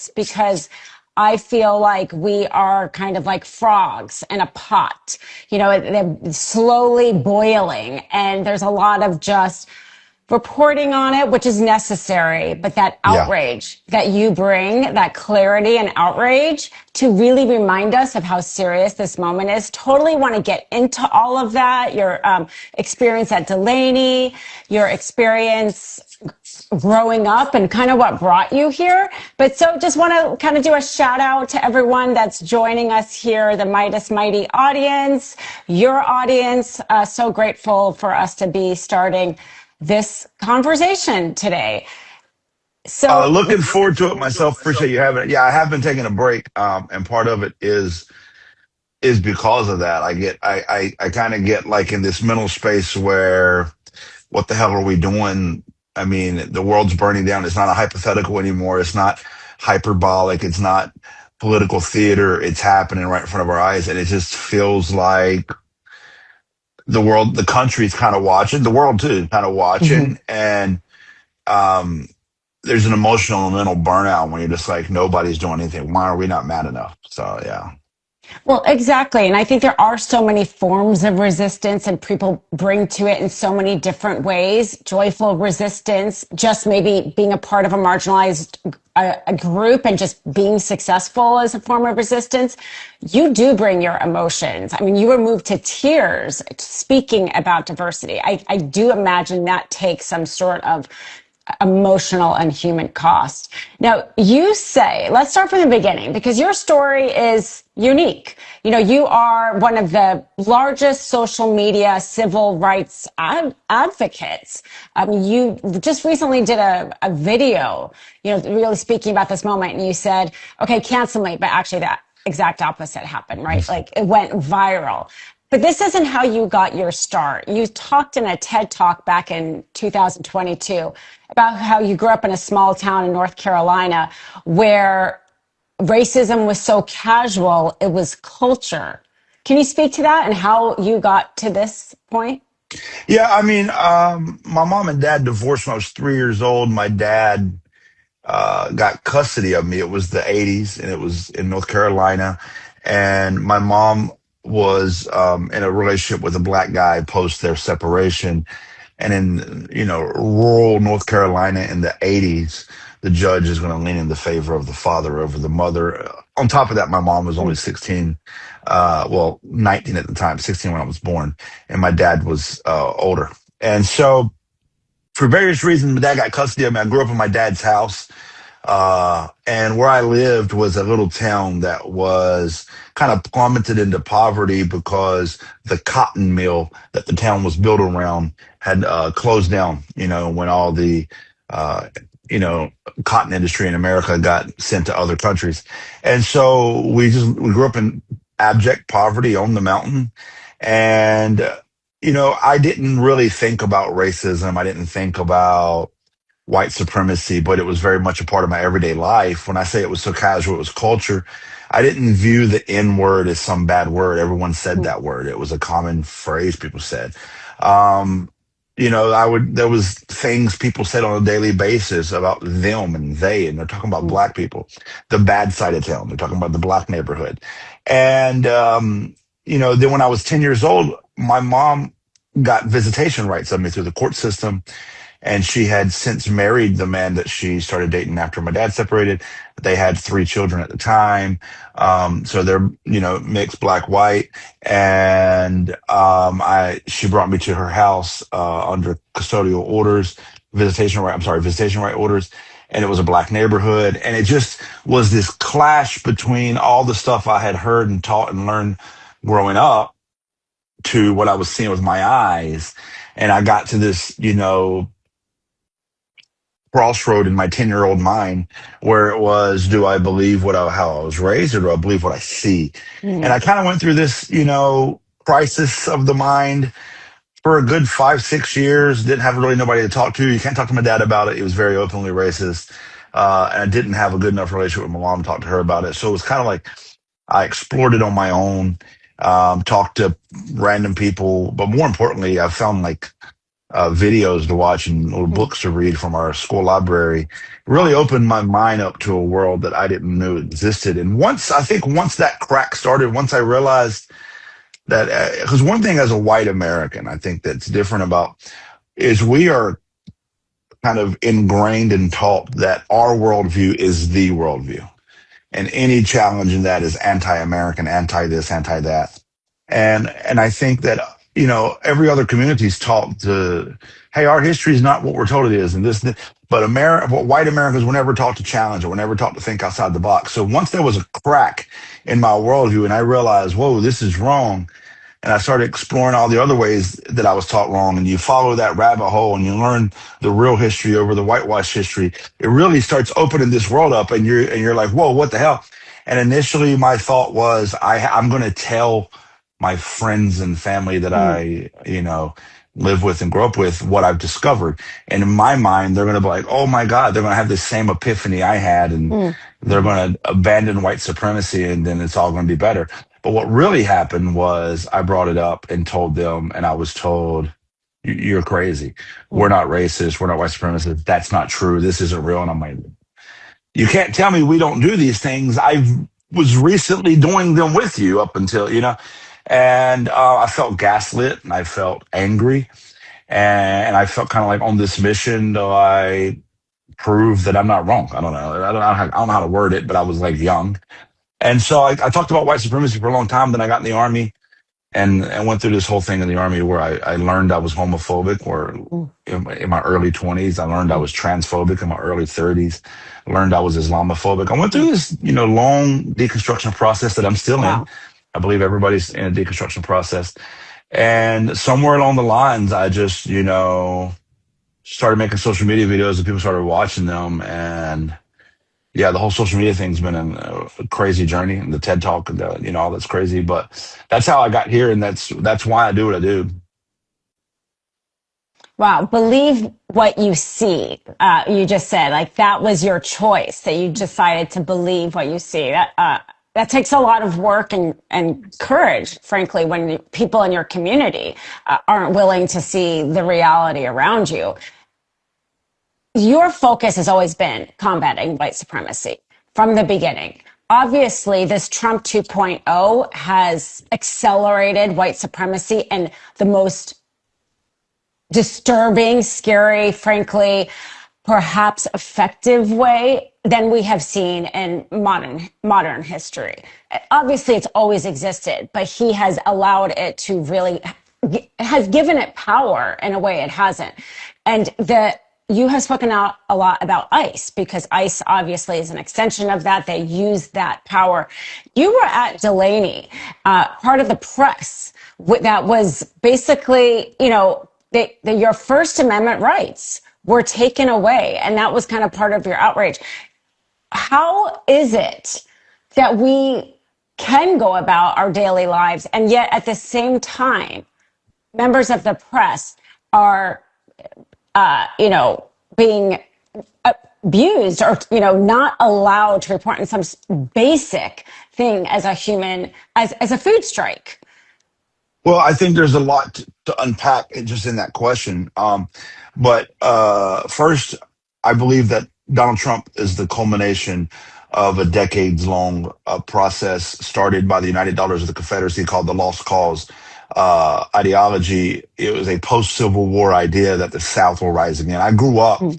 this because I feel like we are kind of like frogs in a pot. You know, they're slowly boiling, and there's a lot of just reporting on it, which is necessary, but that Yeah. outrage that you bring, that clarity and outrage to really remind us of how serious this moment is. Totally want to get into all of that. Your experience at Delaney, your experience growing up and kind of what brought you here. But so just want to kind of do a shout out to everyone that's joining us here, the Meidas Mighty audience, your audience. So grateful for us to be starting this conversation today. So Looking forward to it myself. Appreciate you having it. Yeah, I have been taking a break, and part of it is because of that. I kind of get like in this mental space where what the hell are we doing? I mean, the world's burning down. It's not a hypothetical anymore. It's not hyperbolic. It's not political theater. It's happening right in front of our eyes, and it just feels like the world, the country's kind of watching, the world too, kind of mhm. watching, and um, there's an emotional and mental burnout when you're just like nobody's doing anything. Why are we not mad enough? So yeah. Well, exactly. And I think there are so many forms of resistance and people bring to it in so many different ways. Joyful resistance, just maybe being a part of a marginalized a group and just being successful as a form of resistance. You do bring your emotions. I mean, you were moved to tears speaking about diversity. I do imagine that takes some sort of emotional and human cost. Now, you say, let's start from the beginning because your story is unique. You know, you are one of the largest social media civil rights advocates. You just recently did a video, you know, really speaking about this moment, and you said, okay, cancel me, but actually that exact opposite happened, right? Like it went viral. But this isn't how you got your start. You talked in a TED Talk back in 2022 about how you grew up in a small town in North Carolina where racism was so casual, it was culture. Can you speak to that and how you got to this point? Yeah, I mean, my mom and dad divorced when I was 3 years old. My dad got custody of me. It was the 80s, and it was in North Carolina. And my mom was in a relationship with a black guy post their separation. And in, rural North Carolina in the 80s, the judge is going to lean in the favor of the father over the mother. On top of that, my mom was only 16, 19 at the time, 16 when I was born, and my dad was older. And so, for various reasons, my dad got custody of me. I grew up in my dad's house. And where I lived was a little town that was kind of plummeted into poverty because the cotton mill that the town was built around had closed down, when all the, uh, you know, cotton industry in America got sent to other countries. And so we grew up in abject poverty on the mountain. And, I didn't really think about racism. I didn't think about white supremacy, but it was very much a part of my everyday life. When I say it was so casual, it was culture. I didn't view the N word as some bad word. Everyone said that word. It was a common phrase people said. Um, there was things people said on a daily basis about them and they, and they're talking about black people, the bad side of town. They're talking about the black neighborhood. And, then when I was 10 years old, my mom got visitation rights of me through the court system, and she had since married the man that she started dating after my dad separated. They had three children at the time. So they're, mixed black white. And she brought me to her house under custodial orders, visitation right orders. And it was a black neighborhood. And it just was this clash between all the stuff I had heard and taught and learned growing up to what I was seeing with my eyes. And I got to this, crossroad in my 10-year-old mind where it was, do I believe how I was raised, or do I believe what I see? And I kind of went through this, crisis of the mind for a good 5, 6 years. Didn't have really nobody to talk to. You can't talk to my dad about it. He was very openly racist. And I didn't have a good enough relationship with my mom to talk to her about it. So it was kind of like I explored it on my own, talked to random people, but more importantly, I found like videos to watch and little Mm. books to read from our school library really opened my mind up to a world that I didn't know existed. And once that crack started, once I realized that, because one thing as a white American, I think that's different about is we are kind of ingrained and taught that our worldview is the worldview. And any challenge in that is anti-American, anti this, anti that. And I think that, every other community is taught to, hey, our history is not what we're told it is. And but white Americans were never taught to challenge, or were never taught to think outside the box. So once there was a crack in my worldview and I realized, whoa, this is wrong, and I started exploring all the other ways that I was taught wrong. And you follow that rabbit hole and you learn the real history over the whitewashed history. It really starts opening this world up, and you're like, whoa, what the hell? And initially, my thought was, I'm going to tell my friends and family that Mm. I, live with and grow up with what I've discovered. And in my mind, they're going to be like, oh my God, they're going to have the same epiphany I had, and Mm. they're going to abandon white supremacy, and then it's all going to be better. But what really happened was I brought it up and told them, and I was told, You're crazy. We're Mm. not racist. We're not white supremacists. That's not true. This isn't real." And I'm like, you can't tell me we don't do these things. I was recently doing them with you up until, and I felt gaslit and I felt angry, and I felt kind of like on this mission to I prove that I'm not wrong. I don't know. I don't know how to word it, but I was like young. And so I talked about white supremacy for a long time. Then I got in the army and went through this whole thing in the army where I learned I was homophobic, or Mm. in my early 20s. I learned I was transphobic in my early 30s. I learned I was Islamophobic. I went through Mm. this, long deconstruction process that I'm still in. Wow. I believe everybody's in a deconstruction process. And somewhere along the lines, I just, started making social media videos and people started watching them. And yeah, the whole social media thing's been a crazy journey, and the TED Talk, and all that's crazy. But that's how I got here, and that's why I do what I do. Wow. Believe what you see. You just said, like, that was your choice, that you decided to believe what you see. That takes a lot of work and courage, frankly, when people in your community aren't willing to see the reality around you. Your focus has always been combating white supremacy from the beginning. Obviously, this Trump 2.0 has accelerated white supremacy in the most disturbing, scary, frankly, perhaps effective way than we have seen in modern history. Obviously, it's always existed, but he has allowed it to really, has given it power in a way it hasn't. And you have spoken out a lot about ICE, because ICE obviously is an extension of that. They use that power. You were at Delaney, part of the press that was basically, your First Amendment rights were taken away. And that was kind of part of your outrage. How is it that we can go about our daily lives, and yet at the same time, members of the press are being abused, or, not allowed to report on some basic thing as a human, as a food strike? Well, I think there's a lot to unpack just in that question. But first, I believe that Donald Trump is the culmination of a decades long process started by the United Daughters of the Confederacy called the Lost Cause ideology. It was a post Civil War idea that the South will rise again. I grew up. Mm.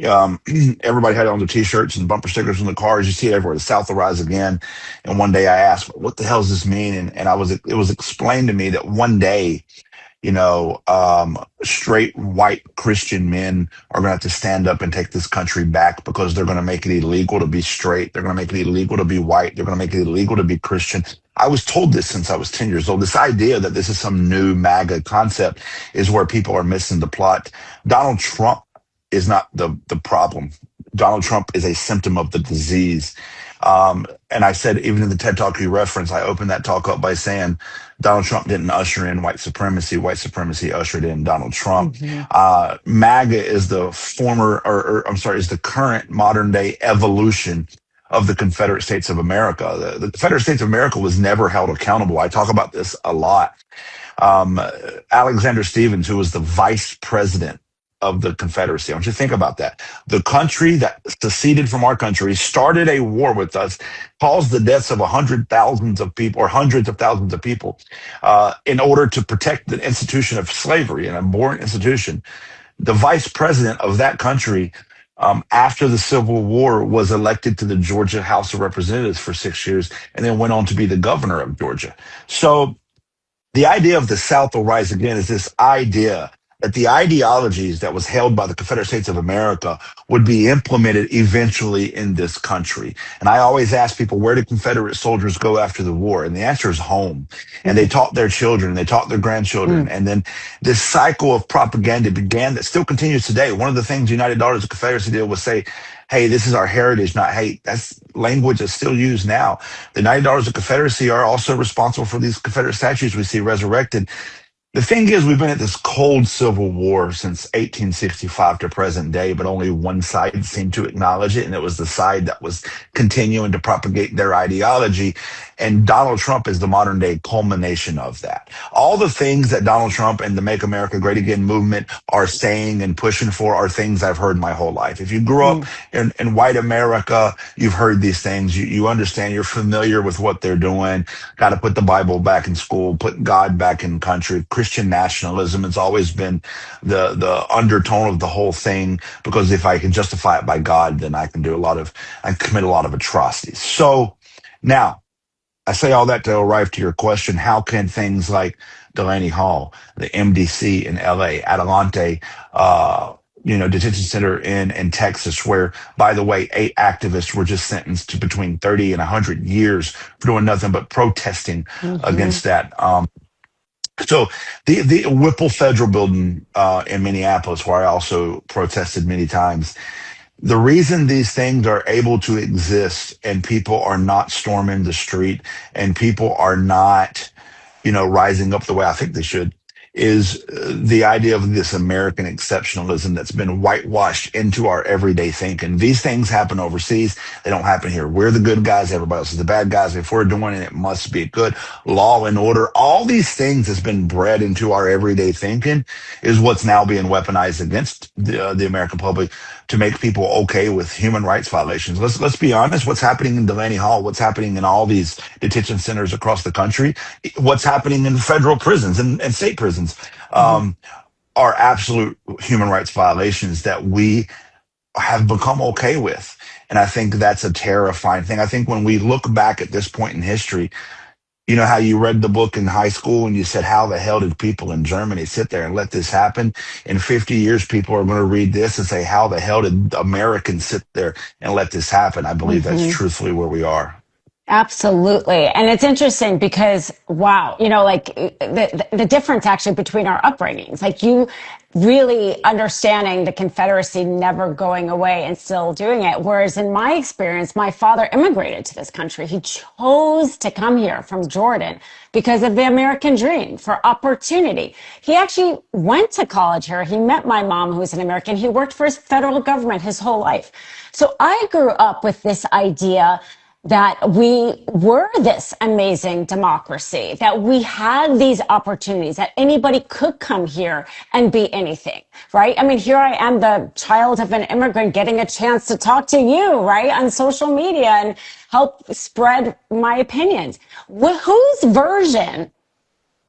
Um, Everybody had it on their t-shirts and bumper stickers in the cars. You see it everywhere. The South will rise again. And one day I asked, what the hell does this mean? And it was explained to me that one day, straight white Christian men are going to have to stand up and take this country back, because they're going to make it illegal to be straight. They're going to make it illegal to be white. They're going to make it illegal to be Christian. I was told this since I was 10 years old. This idea that this is some new MAGA concept is where people are missing the plot. Donald Trump is not the problem. Donald Trump is a symptom of the disease. And I said, even in the TED Talk you referenced, I opened that talk up by saying Donald Trump didn't usher in white supremacy. White supremacy ushered in Donald Trump. Mm-hmm. MAGA is the is the current modern day evolution of the Confederate States of America. The Confederate States of America was never held accountable. I talk about this a lot. um, Alexander Stevens, who was the vice president of the Confederacy. I want you to think about that. The country that seceded from our country started a war with us, caused the deaths of hundred thousands of people or hundreds of thousands of people in order to protect the institution of slavery, an abhorrent institution. The vice president of that country, after the Civil War, was elected to the Georgia House of Representatives for 6 years and then went on to be the governor of Georgia. So the idea of the South will rise again is this idea that the ideologies that was held by the Confederate States of America would be implemented eventually in this country. And I always ask people, where did Confederate soldiers go after the war? And the answer is home. And they taught their children, they taught their grandchildren. And then this cycle of propaganda began that still continues today. One of the things United Daughters of Confederacy did was say, hey, this is our heritage, not hate. That's language that's still used now. The United Daughters of Confederacy are also responsible for these Confederate statues we see resurrected. The thing is, we've been at this cold civil war since 1865 to present day, but only one side seemed to acknowledge it, and it was the side that was continuing to propagate their ideology. And Donald Trump is the modern day culmination of that. All the things that Donald Trump and the Make America Great Again movement are saying and pushing for are things I've heard my whole life. If you grew up in white America, you've heard these things. You understand, you're familiar with what they're doing. Got to put the Bible back in school, put God back in country. Christian nationalism has always been the undertone of the whole thing, because if I can justify it by God, then I can commit a lot of atrocities. So now, I say all that to arrive to your question. How can things like Delaney Hall, the MDC in LA, Adelante, detention center in Texas, where, by the way, 8 activists were just sentenced to between 30 and 100 years for doing nothing but protesting against that. So the Whipple Federal Building in Minneapolis, where I also protested many times, the reason these things are able to exist and people are not storming the street and people are not, rising up the way I think they should, is the idea of this American exceptionalism that's been whitewashed into our everyday thinking. These things happen overseas. They don't happen here. We're the good guys. Everybody else is the bad guys. If we're doing it, it must be good. Law and order. All these things that's been bred into our everyday thinking is what's now being weaponized against the American public to make people okay with human rights violations. Let's be honest. What's happening in Delaney Hall, what's happening in all these detention centers across the country, what's happening in federal prisons and state prisons, are absolute human rights violations that we have become okay with. And I think that's a terrifying thing. I think when we look back at this point in history, you know how you read the book in high school and you said, how the hell did people in Germany sit there and let this happen? In 50 years, people are going to read this and say, how the hell did Americans sit there and let this happen? I believe that's truthfully where we are. Absolutely. And it's interesting because, wow, the difference actually between our upbringings, like you really understanding the Confederacy never going away and still doing it. Whereas in my experience, my father immigrated to this country. He chose to come here from Jordan because of the American dream, for opportunity. He actually went to college here. He met my mom, who's an American. He worked for his federal government his whole life. So I grew up with this idea that we were this amazing democracy, that we had these opportunities, that anybody could come here and be anything, right? I mean, here I am, the child of an immigrant, getting a chance to talk to you, right, on social media and help spread my opinions. Whose version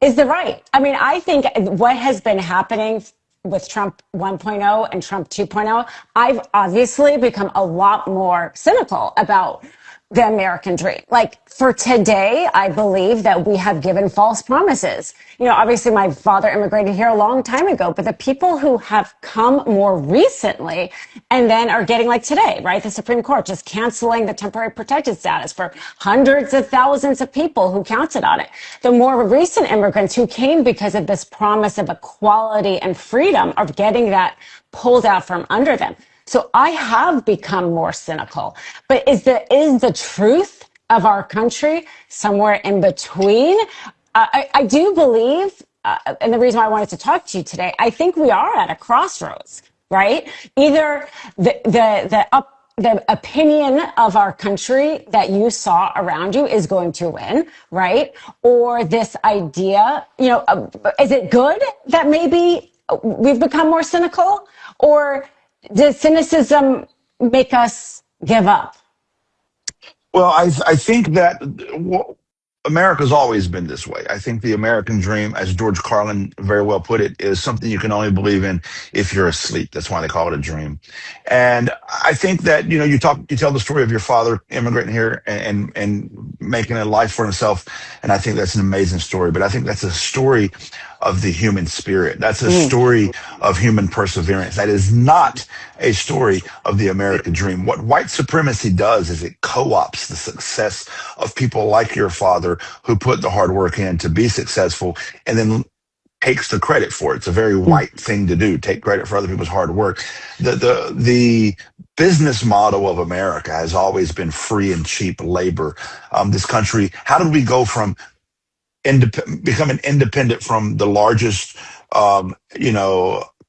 is the right? I mean, I think what has been happening with Trump 1.0 and Trump 2.0, I've obviously become a lot more cynical about the American dream. Like for today, I believe that we have given false promises. Obviously my father immigrated here a long time ago, but the people who have come more recently and then are getting, like today, right? The Supreme Court just canceling the temporary protected status for hundreds of thousands of people who counted on it. The more recent immigrants who came because of this promise of equality and freedom are getting that pulled out from under them. So I have become more cynical. But is the truth of our country somewhere in between? I do believe, and the reason why I wanted to talk to you today, I think we are at a crossroads, right? Either the the opinion of our country that you saw around you is going to win, right? Or this idea, is it good that maybe we've become more cynical? Or does cynicism make us give up? Well, I think that America's always been this way. I think the American dream, as George Carlin very well put it, is something you can only believe in if you're asleep. That's why they call it a dream. And I think that you tell the story of your father immigrating here and making a life for himself, and I think that's an amazing story. But I think that's a story of the human spirit. That's a story of human perseverance. That is not a story of the American dream. What white supremacy does is it co-ops the success of people like your father who put the hard work in to be successful and then takes the credit for it. It's a very white thing to do, take credit for other people's hard work. The business model of America has always been free and cheap labor. This country, how did we go from becoming independent from the largest,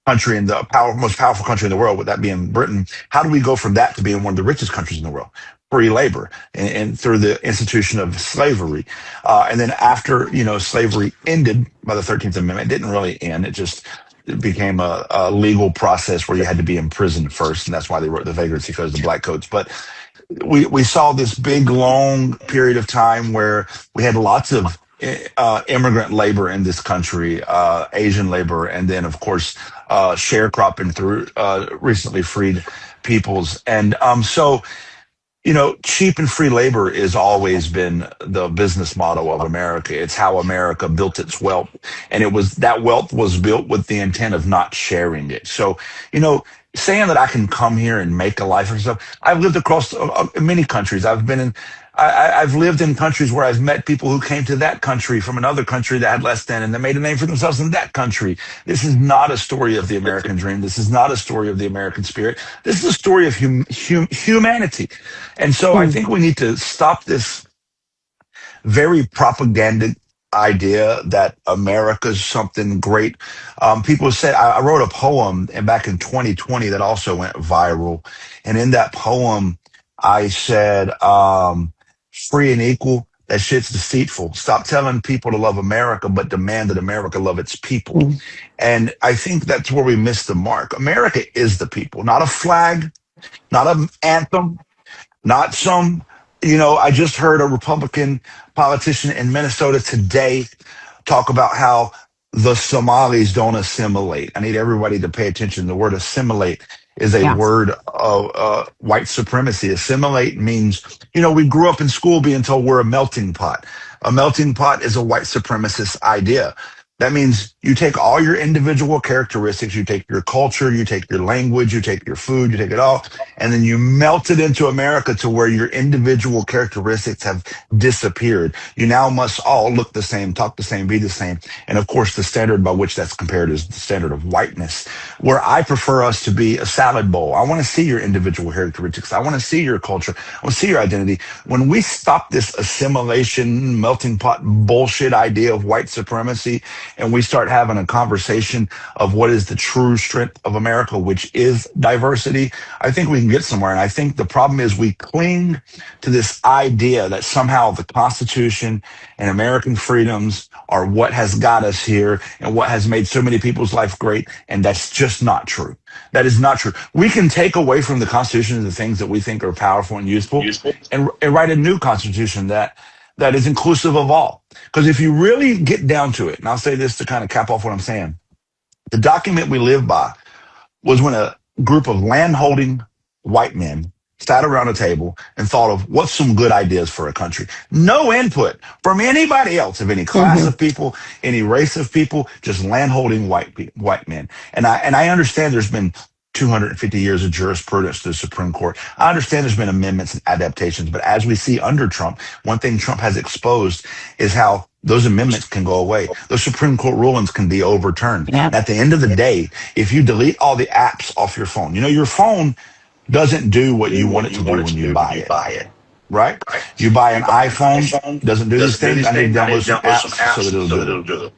country in the most powerful country in the world, with that being Britain? How do we go from that to being one of the richest countries in the world? Free labor and through the institution of slavery. And then after, slavery ended by the 13th Amendment, it didn't really end. It became a legal process where you had to be in prison first. And that's why they wrote the Vagrancy Code, the Black Codes. But we saw this big, long period of time where we had lots of immigrant labor in this country, Asian labor, and then, of course, sharecropping through recently freed peoples. And so, cheap and free labor has always been the business model of America. It's how America built its wealth. And that wealth was built with the intent of not sharing it. So, saying that I can come here and make a life for myself, I've lived across many countries. I've lived in countries where I've met people who came to that country from another country that had less than, and they made a name for themselves in that country. This is not a story of the American dream. This is not a story of the American spirit. This is a story of humanity. And so I think we need to stop this very propagandic idea that America's something great. People said, I wrote a poem back in 2020 that also went viral. And in that poem, I said, free and equal, that shit's deceitful. Stop telling people to love America, but demand that America love its people. And I think that's where we miss the mark. America is the people, not a flag, not an anthem, not some, I just heard a Republican politician in Minnesota today talk about how the Somalis don't assimilate. I need everybody to pay attention. The word assimilate is a word of white supremacy. Assimilate means, we grew up in school being told we're a melting pot. A melting pot is a white supremacist idea. That means you take all your individual characteristics, you take your culture, you take your language, you take your food, you take it all, and then you melt it into America to where your individual characteristics have disappeared. You now must all look the same, talk the same, be the same. And of course, the standard by which that's compared is the standard of whiteness, where I prefer us to be a salad bowl. I want to see your individual characteristics. I want to see your culture. I want to see your identity. When we stop this assimilation, melting pot bullshit idea of white supremacy, and we start having a conversation of what is the true strength of America, which is diversity, I think we can get somewhere. And I think the problem is we cling to this idea that somehow the Constitution and American freedoms are what has got us here and what has made so many people's life great. And that's just not true. That is not true. We can take away from the Constitution the things that we think are powerful and useful, and write a new Constitution that is inclusive of all. Because if you really get down to it, and I'll say this to kind of cap off what I'm saying, the document we live by was when a group of landholding white men sat around a table and thought of what's some good ideas for a country. No input from anybody else of any class of people, any race of people, just landholding white men. And I understand there's been 250 years of jurisprudence to the Supreme Court. I understand there's been amendments and adaptations, but as we see under Trump, one thing Trump has exposed is how those amendments can go away. Those Supreme Court rulings can be overturned. Yeah. At the end of the day, if you delete all the apps off your phone, your phone doesn't do what you want it to do when you buy it. Right? You buy an iPhone, doesn't do these things. I need to download some apps so that it'll do it.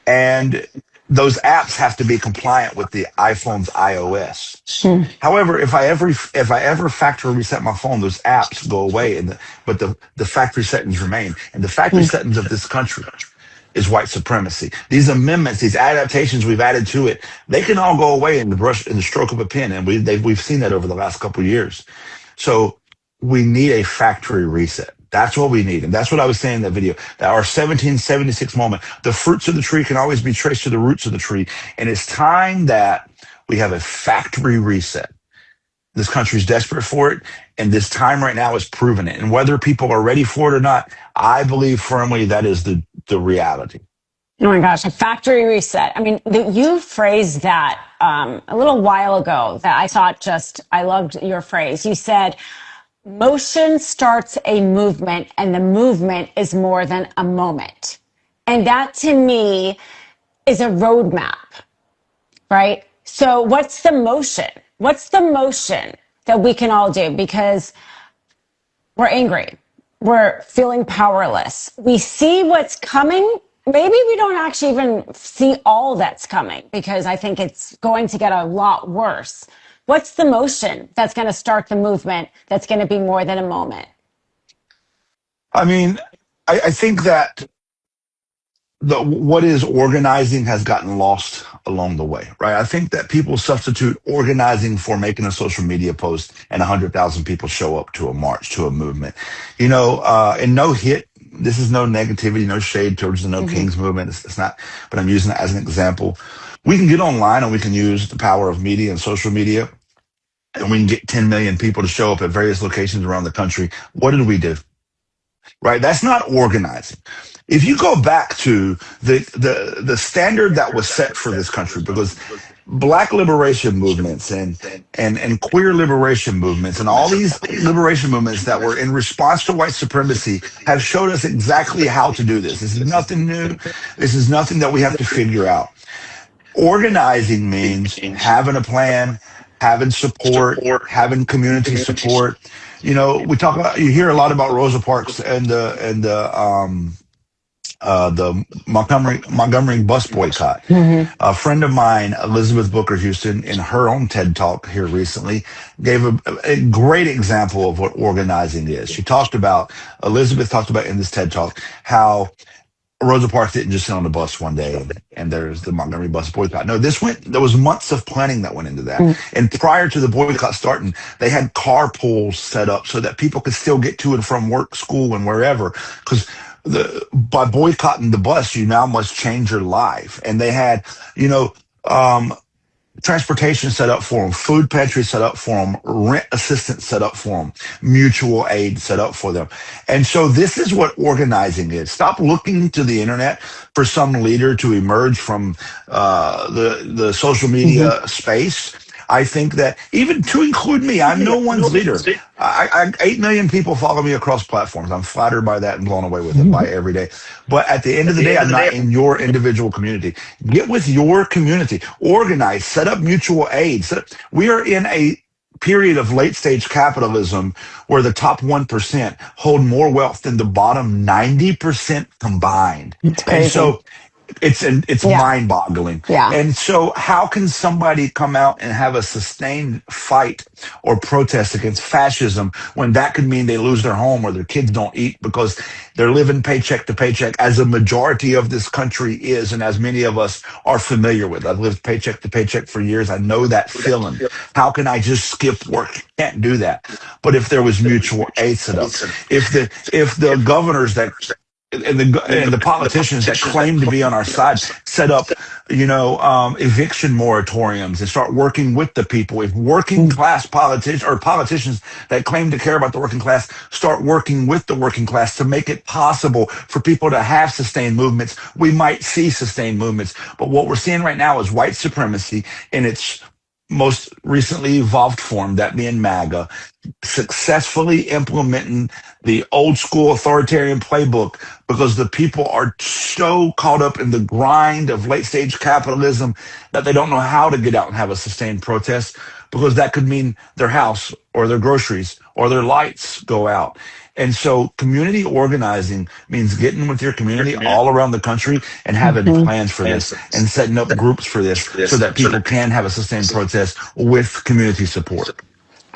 And those apps have to be compliant with the iPhone's iOS. Hmm. However, if I ever factory reset my phone, those apps go away, but the factory settings remain. And the factory settings of this country is white supremacy. These amendments, these adaptations we've added to it, they can all go away in the stroke of a pen, and we've seen that over the last couple of years. So we need a factory reset. That's what we need, and that's what I was saying in that video. That our 1776 moment, the fruits of the tree can always be traced to the roots of the tree, and it's time that we have a factory reset. This country's desperate for it, and this time right now is proving it. And whether people are ready for it or not, I believe firmly that is the reality. Oh my gosh, a factory reset. I mean, you phrased that a little while ago that I thought I loved your phrase. You said, motion starts a movement, and the movement is more than a moment. And that to me is a roadmap, right? So what's the motion? What's the motion that we can all do? Because we're angry. We're feeling powerless. We see what's coming. Maybe we don't actually even see all that's coming, because I think it's going to get a lot worse. What's the motion that's going to start the movement that's going to be more than a moment? I mean, I think that what is organizing has gotten lost along the way, right? I think that people substitute organizing for making a social media post and 100,000 people show up to a march, to a movement. And no hit. This is no negativity, no shade towards the No Kings movement. It's not, but I'm using it as an example. We can get online and we can use the power of media and social media, and we can get 10 million people to show up at various locations around the country. What did we do? Right? That's not organizing. If you go back to the standard that was set for this country, because Black liberation movements and queer liberation movements and all these liberation movements that were in response to white supremacy have showed us exactly how to do this. This is nothing new. This is nothing that we have to figure out. Organizing means having a plan, having support, having community support. You hear a lot about Rosa Parks and the Montgomery bus boycott. A friend of mine, Elizabeth Booker Houston, in her own TED Talk here recently, gave a great example of what organizing is. Elizabeth talked about in this TED Talk how Rosa Parks didn't just sit on the bus one day and there's the Montgomery bus boycott. No, there was months of planning that went into that. And prior to the boycott starting, they had carpools set up so that people could still get to and from work, school, and wherever. Because by boycotting the bus, you now must change your life. And they had, transportation set up for them, food pantry set up for them, rent assistance set up for them, mutual aid set up for them. And so this is what organizing is. Stop looking to the internet for some leader to emerge from the social media space. I think that, even to include me, I'm no one's leader. 8 million people follow me across platforms. I'm flattered by that and blown away with it by every day. But at the end of the day, I'm not in your individual community. Get with your community. Organize. Set up mutual aid. We are in a period of late stage capitalism where the top 1% hold more wealth than the bottom 90% combined. It's crazy. And so it's mind boggling. Yeah. And so how can somebody come out and have a sustained fight or protest against fascism when that could mean they lose their home or their kids don't eat because they're living paycheck to paycheck, as a majority of this country is, and as many of us are familiar with? I've lived paycheck to paycheck for years. I know that feeling. How can I just skip work? Can't do that. But if there was mutual aid set up, if the governors that and the politicians that claim to be on our side set up, eviction moratoriums and start working with the people. If working class politicians that claim to care about the working class start working with the working class to make it possible for people to have sustained movements, we might see sustained movements. But what we're seeing right now is white supremacy in its most recently evolved form, that being MAGA, successfully implementing the old school authoritarian playbook because the people are so caught up in the grind of late stage capitalism that they don't know how to get out and have a sustained protest, because that could mean their house or their groceries or their lights go out. And so community organizing means getting with your community all around the country and having plans for this and setting up groups for this so that people can have a sustained protest with community support.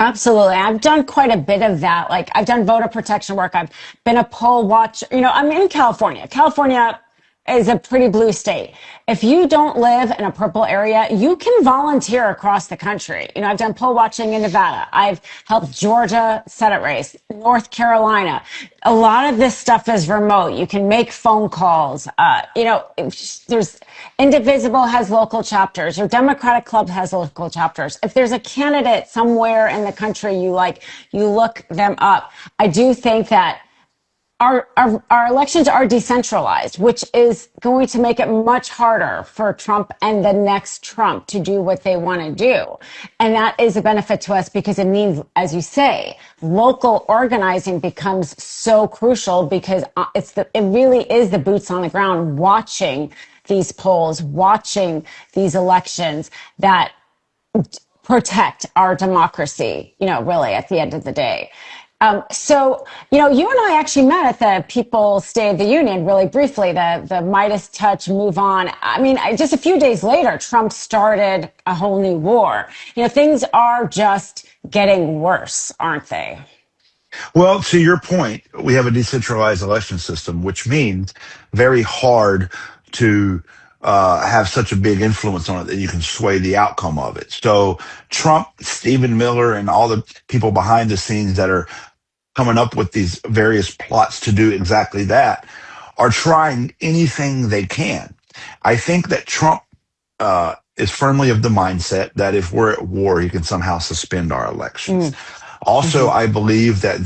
Absolutely. I've done quite a bit of that. Like I've done voter protection work. I've been a poll watcher. I'm in California. California is a pretty blue state. If you don't live in a purple area, you can volunteer across the country. I've done poll watching in Nevada. I've helped Georgia Senate race, North Carolina. A lot of this stuff is remote. You can make phone calls. There's Indivisible has local chapters. Your Democratic Club has local chapters. If there's a candidate somewhere in the country you like, you look them up. I do think that our elections are decentralized, which is going to make it much harder for Trump and the next Trump to do what they want to do. And that is a benefit to us because it means, as you say, local organizing becomes so crucial because it really is the boots on the ground watching these polls, watching these elections that protect our democracy, really at the end of the day. You and I actually met at the People's State of the Union really briefly, the Midas touch, move on. I mean, just a few days later, Trump started a whole new war. Things are just getting worse, aren't they? Well, to your point, we have a decentralized election system, which means very hard to have such a big influence on it that you can sway the outcome of it. So Trump, Stephen Miller, and all the people behind the scenes that are coming up with these various plots to do exactly that are trying anything they can. I think that Trump is firmly of the mindset that if we're at war, he can somehow suspend our elections. Also, I believe that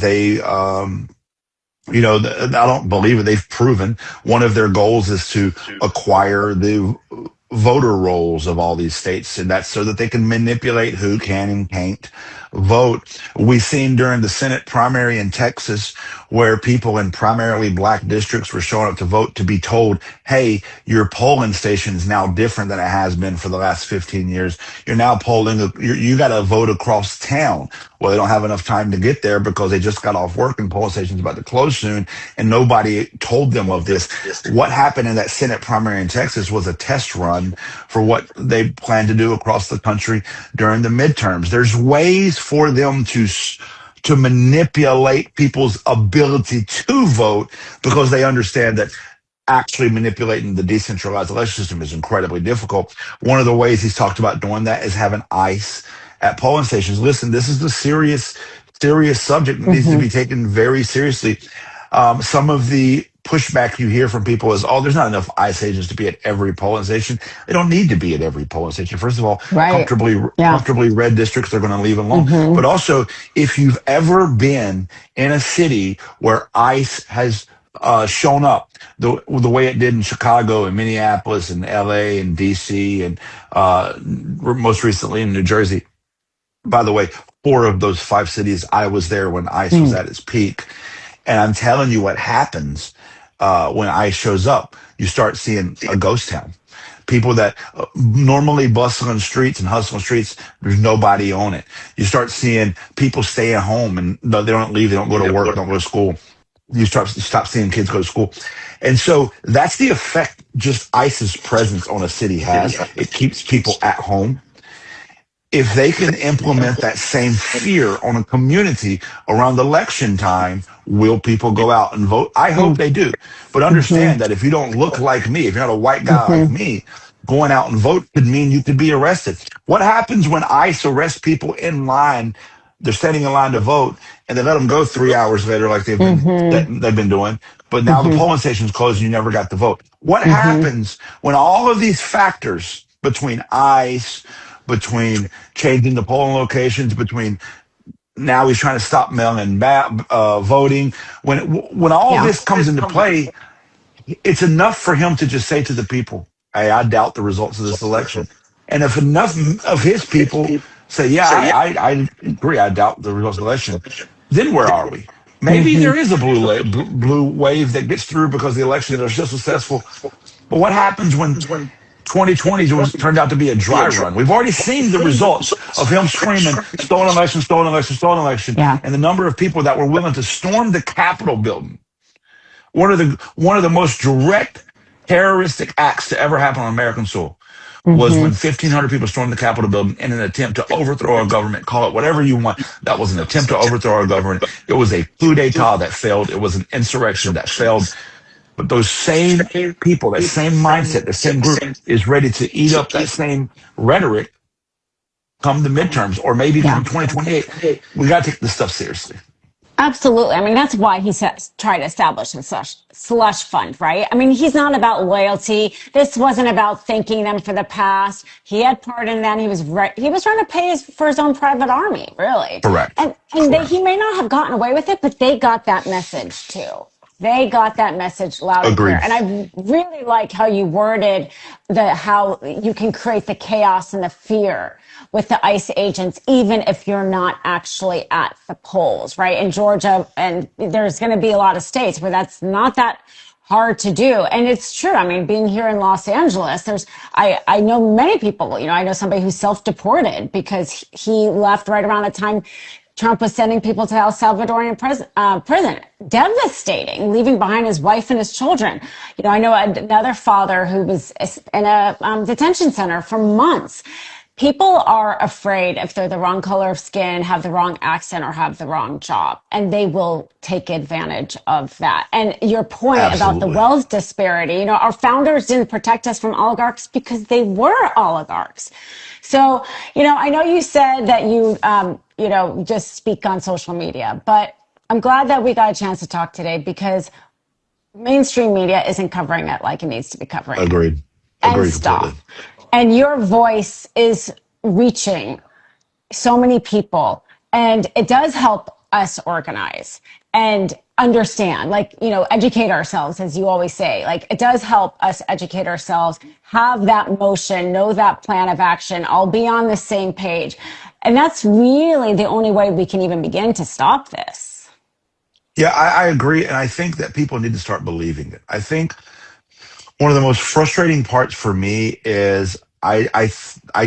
I don't believe it. They've proven one of their goals is to acquire the voter rolls of all these states, and that's so that they can manipulate who can and can't vote. We've seen during the Senate primary in Texas where people in primarily black districts were showing up to vote to be told, hey, your polling station is now different than it has been for the last 15 years. You're now you got to vote across town. Well, they don't have enough time to get there because they just got off work and polling station's about to close soon, and nobody told them of this. What happened in that Senate primary in Texas was a test run for what they plan to do across the country during the midterms. There's ways for them to manipulate people's ability to vote because they understand that actually manipulating the decentralized election system is incredibly difficult. One of the ways he's talked about doing that is having ICE at polling stations. Listen, this is a serious subject that needs to be taken very seriously. Some of the pushback you hear from people is, there's not enough ICE agents to be at every polling station. They don't need to be at every polling station. First of all, right. comfortably red districts, they're going to leave alone. But also, if you've ever been in a city where ICE has shown up the way it did in Chicago and Minneapolis and LA and DC and most recently in New Jersey. By the way, 4 of those 5 cities, I was there when ICE was at its peak. And I'm telling you what happens when ICE shows up. You start seeing a ghost town. People that normally bustling streets and hustling streets, there's nobody on it. You start seeing people stay at home and they don't leave, they don't go to work, don't go to school. You stop seeing kids go to school. And so that's the effect just ICE's presence on a city has. It keeps people at home. If they can implement that same fear on a community around election time, will people go out and vote? I hope they do. But understand that if you don't look like me, if you're not a white guy like me, going out and vote could mean you could be arrested. What happens when ICE arrests people in line? They're standing in line to vote, and they let them go 3 hours later like they've been doing. But now the polling station's closed and you never got the vote. What happens when all of these factors between ICE, between changing the polling locations, between now he's trying to stop mail-in voting. When all of this comes into play, it's enough for him to just say to the people, hey, I doubt the results of this election. And if enough of his people say, I agree, I doubt the results of the election, then where are we? Maybe there is a blue wave that gets through because the elections are so successful. But what happens when 2020 was turned out to be a dry run. We've already seen the results of him screaming stolen election, stolen election, stolen election, Yeah. and the number of people that were willing to storm the Capitol building. One of the most direct terroristic acts to ever happen on American soil was when 1,500 people stormed the Capitol building in an attempt to overthrow our government. Call it whatever you want. That was an attempt to overthrow our government. It was a coup d'etat that failed. It was an insurrection that failed. But those same people, that same mindset, the same group is ready to eat up that same rhetoric come the midterms or maybe Yeah. come 2028. We got to take this stuff seriously. Absolutely. I mean, that's why he tried to establish a slush fund, right? I mean, he's not about loyalty. This wasn't about thanking them for the past. He had part in that. He was trying to pay for his own private army, really. Correct. And Correct. he may not have gotten away with it, but they got that message too. They got that message loud and Agreed. clear. And I really like how you worded how you can create the chaos and the fear with the ICE agents, even if you're not actually at the polls, right? In Georgia, and there's going to be a lot of states where that's not that hard to do. And it's true. I mean, being here in Los Angeles, I know many people, I know somebody who's self-deported because he left right around the time Trump was sending people to El Salvadorian prison. Devastating, leaving behind his wife and his children. I know another father who was in a detention center for months. People are afraid if they're the wrong color of skin, have the wrong accent, or have the wrong job, and they will take advantage of that. And your point about the Absolutely. wealth disparity, our founders didn't protect us from oligarchs because they were oligarchs. So, I know you said that you, just speak on social media, but I'm glad that we got a chance to talk today because mainstream media isn't covering it like it needs to be covering it. Agreed. And Agreed stop. completely. And your voice is reaching so many people, and it does help us organize and understand, educate ourselves, as you always say. It does help us educate ourselves, have that motion, know that plan of action, all be on the same page. And that's really the only way we can even begin to stop this. Yeah, I agree. And I think that people need to start believing it. I think one of the most frustrating parts for me is I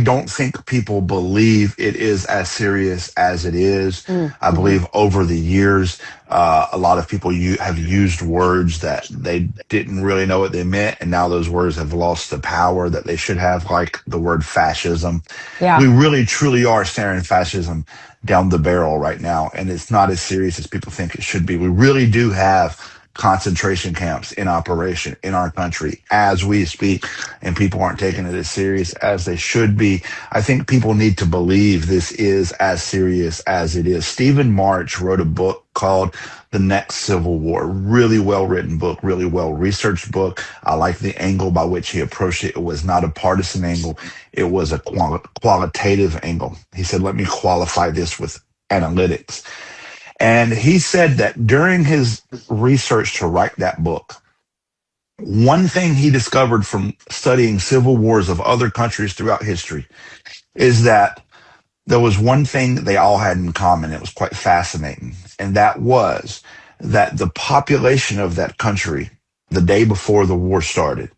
don't think people believe it is as serious as it is. I believe over the years, a lot of people have used words that they didn't really know what they meant, and now those words have lost the power that they should have, like the word fascism. Yeah. We really, truly are staring fascism down the barrel right now, and it's not as serious as people think it should be. We really do have concentration camps in operation in our country as we speak, and people aren't taking it as serious as they should be. I think people need to believe this is as serious as it is. Stephen March wrote a book called The Next Civil War. Really well written book, really well researched book. I like the angle by which he approached it. It was not a partisan angle. It was a qualitative angle. He said, let me qualify this with analytics. And he said that during his research to write that book, one thing he discovered from studying civil wars of other countries throughout history is that there was one thing they all had in common. It was quite fascinating. And that was that the population of that country, the day before the war started,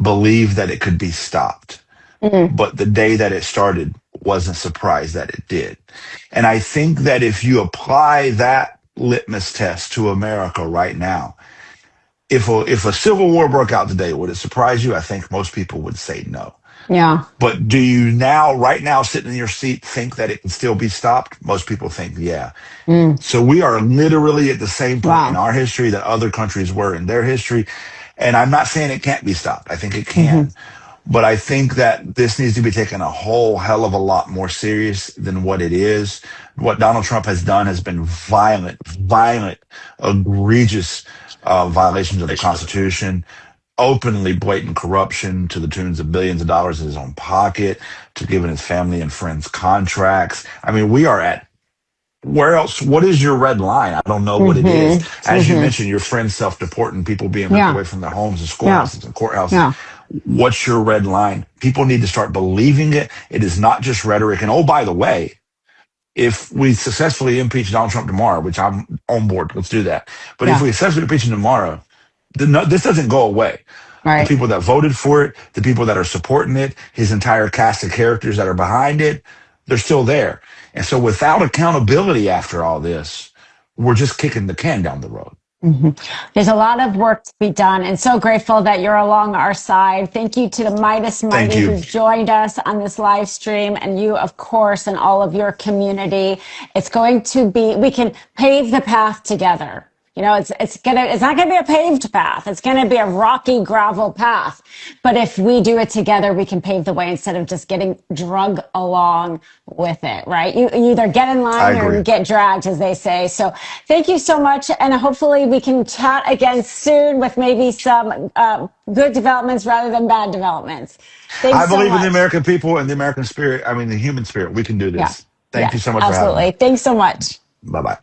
believed that it could be stopped. But the day that it started, wasn't surprised that it did. And I think that if you apply that litmus test to America right now, if a civil war broke out today, would it surprise you? I think most people would say no. Yeah. But do you now, right now, sitting in your seat, think that it can still be stopped? Most people think, yeah. So we are literally at the same point in our history that other countries were in their history. And I'm not saying it can't be stopped. I think it can. But I think that this needs to be taken a whole hell of a lot more serious than what it is. What Donald Trump has done has been violent, egregious violations of the Constitution, openly blatant corruption to the tunes of billions of dollars in his own pocket, to giving his family and friends contracts. I mean, we are at where else? What is your red line? I don't know what it is. As you mentioned, your friends self-deporting, people being ripped away from their homes and schoolhouses and courthouses. What's your red line? People need to start believing it. It is not just rhetoric. And oh, by the way, if we successfully impeach Donald Trump tomorrow, which I'm on board, let's do that. But if we successfully impeach him tomorrow, this doesn't go away. The Right. people that voted for it, the people that are supporting it, his entire cast of characters that are behind it, they're still there. And so without accountability after all this, we're just kicking the can down the road. Mhm. There's a lot of work to be done, and so grateful that you're along our side. Thank you to the Midas Thank Mighty you. who've joined us on this live stream, and you, of course, and all of your community. It's going to be, we can pave the path together. You know, it's not gonna be a paved path. It's gonna be a rocky gravel path. But if we do it together, we can pave the way instead of just getting drug along with it, right? You either get in I line or you agree. get dragged, as they say. So thank you so much. And hopefully we can chat again soon with maybe some good developments rather than bad developments. I Thanks so believe in the much. American people and the American spirit. I mean, the human spirit. We can do Yeah. this. Thank you Yes, so much for having me. absolutely. Thanks so much. Bye bye.